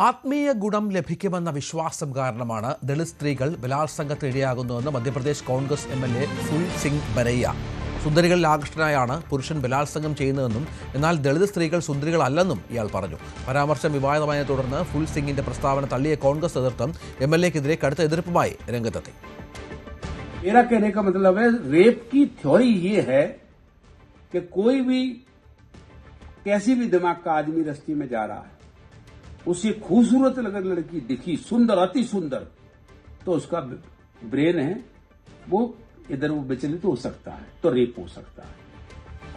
ആത്മീയ ഗുണം ലഭിക്കുമെന്ന വിശ്വാസം കാരണമാണ് ദളിത് സ്ത്രീകൾ ബലാത്സംഗത്തിന് ഇരയാകുന്നതെന്ന് മധ്യപ്രദേശ് കോൺഗ്രസ് MLA ഫുൽ സിംഗ് ബരയ്യ. സുന്ദരികളിൽ ആകൃഷ്ടനായാണ് പുരുഷൻ ബലാത്സംഗം ചെയ്യുന്നതെന്നും എന്നാൽ ദളിത് സ്ത്രീകൾ സുന്ദരികളല്ലെന്നും ഇയാൾ പറഞ്ഞു. പരാമർശം വിവാദമായതിനെ തുടർന്ന് ഫുൽ സിംഗിന്റെ പ്രസ്താവന തള്ളിയ കോൺഗ്രസ് നേതൃത്വം MLAക്കെതിരെ കടുത്ത എതിർപ്പുമായി രംഗത്തെത്തി. मेरा कहने का मतलब है, रेप की थ्योरी ये है कि कोई भी कैसी भी दिमाग का आदमी रस्ते में जा रहा है, उसे खूबसूरत अगर लड़की दिखी, सुंदर, अति सुंदर, तो उसका ब्रेन है वो इधर वो विचलित हो सकता है, तो रेप हो सकता है.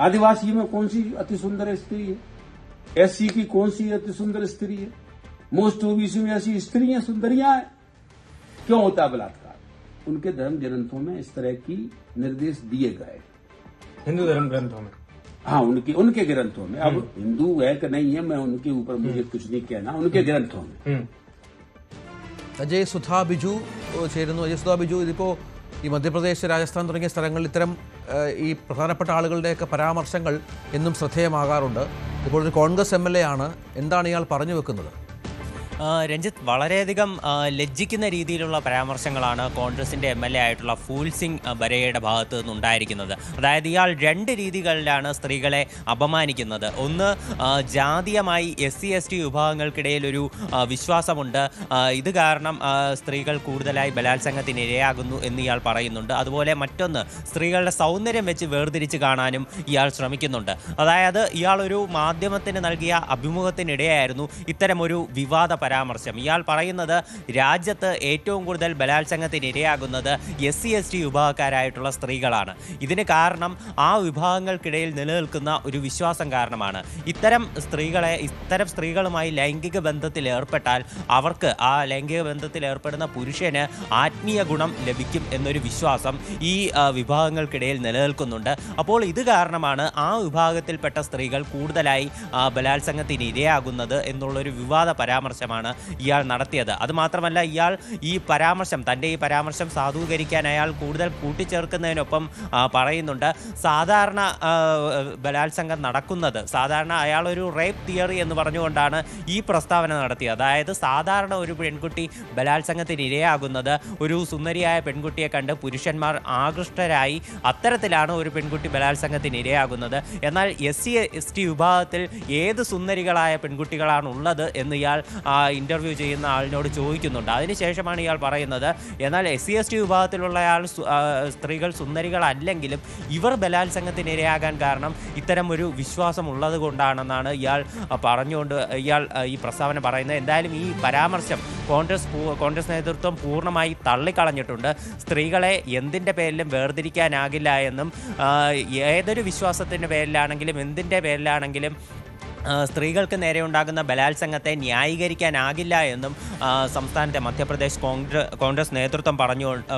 आदिवासी में कौन सी अति सुंदर स्त्री है? SC की कौन सी अति सुंदर स्त्री है? मोस्ट OBC में ऐसी स्त्रियां सुंदरियां हैं. क्यों होता है बलात्कार? उनके धर्म ग्रंथों में इस तरह की निर्देश दिए गए. हिंदू धर्म ग्रंथों में, हाँ, उनके ग्रंथों में. अब हिंदू है कि नहीं है, मैं उनके ऊपर मुझे कुछ नहीं कहना. उनके ग्रंथों में. അജയ് സുധാ ബിജു ചേരുന്നു. അജയ് സുധാ ബിജു, ഇതിപ്പോൾ ഈ മധ്യപ്രദേശ്, രാജസ്ഥാൻ തുടങ്ങിയ സ്ഥലങ്ങളിൽ ഇത്തരം ഈ പ്രധാനപ്പെട്ട ആളുകളുടെയൊക്കെ പരാമർശങ്ങൾ എന്നും ശ്രദ്ധേയമാകാറുണ്ട്. ഇപ്പോൾ ഒരു കോൺഗ്രസ് MLA ആണ്. എന്താണ് ഇയാൾ പറഞ്ഞു വെക്കുന്നത്? രഞ്ജിത്ത്, വളരെയധികം ലജ്ജിക്കുന്ന രീതിയിലുള്ള പരാമർശങ്ങളാണ് കോൺഗ്രസിൻ്റെ MLA ആയിട്ടുള്ള ഫൂൽ സിംഗ് ബരയുടെ ഭാഗത്തു നിന്നുണ്ടായിരിക്കുന്നത്. അതായത് ഇയാൾ രണ്ട് രീതികളിലാണ് സ്ത്രീകളെ അപമാനിക്കുന്നത്. ഒന്ന്, ജാതീയമായി SC/ST വിഭാഗങ്ങൾക്കിടയിൽ ഒരു വിശ്വാസമുണ്ട്, ഇത് കാരണം സ്ത്രീകൾ കൂടുതലായി ബലാത്സംഗത്തിന് ഇരയാകുന്നു എന്ന് ഇയാൾ പറയുന്നുണ്ട്. അതുപോലെ മറ്റൊന്ന്, സ്ത്രീകളുടെ സൗന്ദര്യം വെച്ച് വേർതിരിച്ച് കാണാനും ഇയാൾ ശ്രമിക്കുന്നുണ്ട്. അതായത് ഇയാൾ ഒരു മാധ്യമത്തിന് നൽകിയ അഭിമുഖത്തിനിടെയായിരുന്നു ഇത്തരമൊരു വിവാദ പരാമർശം. ഇയാൾ പറയുന്നത് രാജ്യത്ത് ഏറ്റവും കൂടുതൽ ബലാത്സംഗത്തിന് ഇരയാകുന്നത് SC/ST വിഭാഗക്കാരായിട്ടുള്ള സ്ത്രീകളാണ്. ഇതിന് കാരണം ആ വിഭാഗങ്ങൾക്കിടയിൽ നിലനിൽക്കുന്ന ഒരു വിശ്വാസം കാരണമാണ്. ഇത്തരം സ്ത്രീകളുമായി ലൈംഗിക ബന്ധത്തിൽ ഏർപ്പെട്ടാൽ അവർക്ക്, ആ ലൈംഗിക ബന്ധത്തിൽ ഏർപ്പെടുന്ന പുരുഷന് ആത്മീയ ഗുണം ലഭിക്കും എന്നൊരു വിശ്വാസം ഈ വിഭാഗങ്ങൾക്കിടയിൽ നിലനിൽക്കുന്നുണ്ട്. അപ്പോൾ ഇത് കാരണമാണ് ആ വിഭാഗത്തിൽപ്പെട്ട സ്ത്രീകൾ കൂടുതലായി ബലാത്സംഗത്തിന് ഇരയാകുന്നത് എന്നുള്ളൊരു വിവാദ പരാമർശമാണ് ഇയാൾ നടത്തിയത്. അതുമാത്രമല്ല, ഇയാൾ തൻ്റെ ഈ പരാമർശം സാധൂകരിക്കാൻ അയാൾ കൂടുതൽ കൂട്ടിച്ചേർക്കുന്നതിനൊപ്പം പറയുന്നുണ്ട്, സാധാരണ ബലാത്സംഗം നടക്കുന്നത്, സാധാരണ അയാളൊരു റേപ്പ് തിയറി എന്ന് പറഞ്ഞുകൊണ്ടാണ് ഈ പ്രസ്താവന നടത്തിയത്. അതായത് സാധാരണ ഒരു പെൺകുട്ടി ബലാത്സംഗത്തിന് ഇരയാകുന്നത് ഒരു സുന്ദരിയായ പെൺകുട്ടിയെ കണ്ട് പുരുഷന്മാർ ആകൃഷ്ടരായി, അത്തരത്തിലാണ് ഒരു പെൺകുട്ടി ബലാത്സംഗത്തിന് ഇരയാകുന്നത്. എന്നാൽ SC/ST വിഭാഗത്തിൽ ഏത് സുന്ദരികളായ പെൺകുട്ടികളാണ് ഉള്ളത് എന്ന് ഇയാൾ ഇന്റർവ്യൂ ചെയ്യുന്ന ആളിനോട് ചോദിക്കുന്നുണ്ട്. അതിനുശേഷമാണ് ഇയാൾ പറയുന്നത്, എന്നാൽ SC/ST വിഭാഗത്തിലുള്ള സ്ത്രീകൾ സുന്ദരികളല്ലെങ്കിലും ഇവർ ബലാത്സംഗത്തിന് ഇരയാകാൻ കാരണം ഇത്തരം ഒരു വിശ്വാസം ഉള്ളത് കൊണ്ടാണെന്നാണ് ഇയാൾ ഈ പ്രസ്താവന പറയുന്നത്. എന്തായാലും ഈ പരാമർശം കോൺഗ്രസ് നേതൃത്വം പൂർണ്ണമായി തള്ളിക്കളഞ്ഞിട്ടുണ്ട്. സ്ത്രീകളെ എന്തിൻ്റെ പേരിലും വേർതിരിക്കാനാകില്ല എന്നും ഏതൊരു വിശ്വാസത്തിൻ്റെ പേരിലാണെങ്കിലും എന്തിൻ്റെ പേരിലാണെങ്കിലും സ്ത്രീകൾക്ക് നേരെ ഉണ്ടാകുന്ന ബലാത്സംഗത്തെ ന്യായീകരിക്കാനാകില്ല എന്നും സംസ്ഥാനത്തെ മധ്യപ്രദേശ് കോൺഗ്രസ് നേതൃത്വം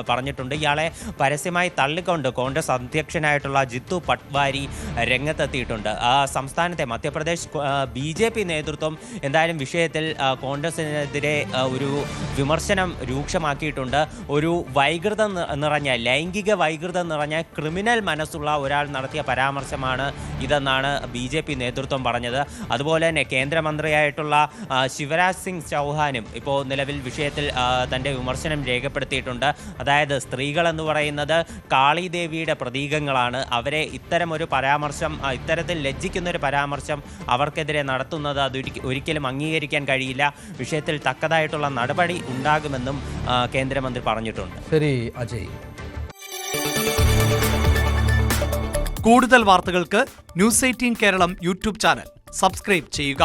പറഞ്ഞിട്ടുണ്ട്. ഇയാളെ പരസ്യമായി തള്ളിക്കൊണ്ട് കോൺഗ്രസ് അധ്യക്ഷനായിട്ടുള്ള ജിത്തു പട്വാരി രംഗത്തെത്തിയിട്ടുണ്ട്. സംസ്ഥാനത്തെ മധ്യപ്രദേശ് BJP നേതൃത്വം എന്തായാലും വിഷയത്തിൽ കോൺഗ്രസിനെതിരെ ഒരു വിമർശനം രൂക്ഷമാക്കിയിട്ടുണ്ട്. ഒരു ലൈംഗിക വൈകൃതം നിറഞ്ഞ ക്രിമിനൽ മനസ്സുള്ള ഒരാൾ നടത്തിയ പരാമർശമാണ് ഇതെന്നാണ് BJP നേതൃത്വം പറഞ്ഞത്. അതുപോലെ തന്നെ കേന്ദ്രമന്ത്രിയായിട്ടുള്ള ശിവരാജ് സിംഗ് ചൗഹാനും ഇപ്പോൾ നിലവിൽ വിഷയത്തിൽ തൻ്റെ വിമർശനം രേഖപ്പെടുത്തിയിട്ടുണ്ട്. അതായത് സ്ത്രീകൾ എന്ന് പറയുന്നത് കാളിദേവിയുടെ പ്രതീകങ്ങളാണ്. അവരെ ഇത്തരത്തിൽ ലജ്ജിക്കുന്നൊരു പരാമർശം അവർക്കെതിരെ നടത്തുന്നത് ഒരിക്കലും അംഗീകരിക്കാൻ കഴിയില്ല. വിഷയത്തിൽ തക്കതായിട്ടുള്ള നടപടി ഉണ്ടാകുമെന്നും കേന്ദ്രമന്ത്രി പറഞ്ഞിട്ടുണ്ട്. ശരി അജയ്. കൂടുതൽ വാർത്തകൾക്ക് News 18 Keralam YouTube channel subscribe ചെയ്യുക.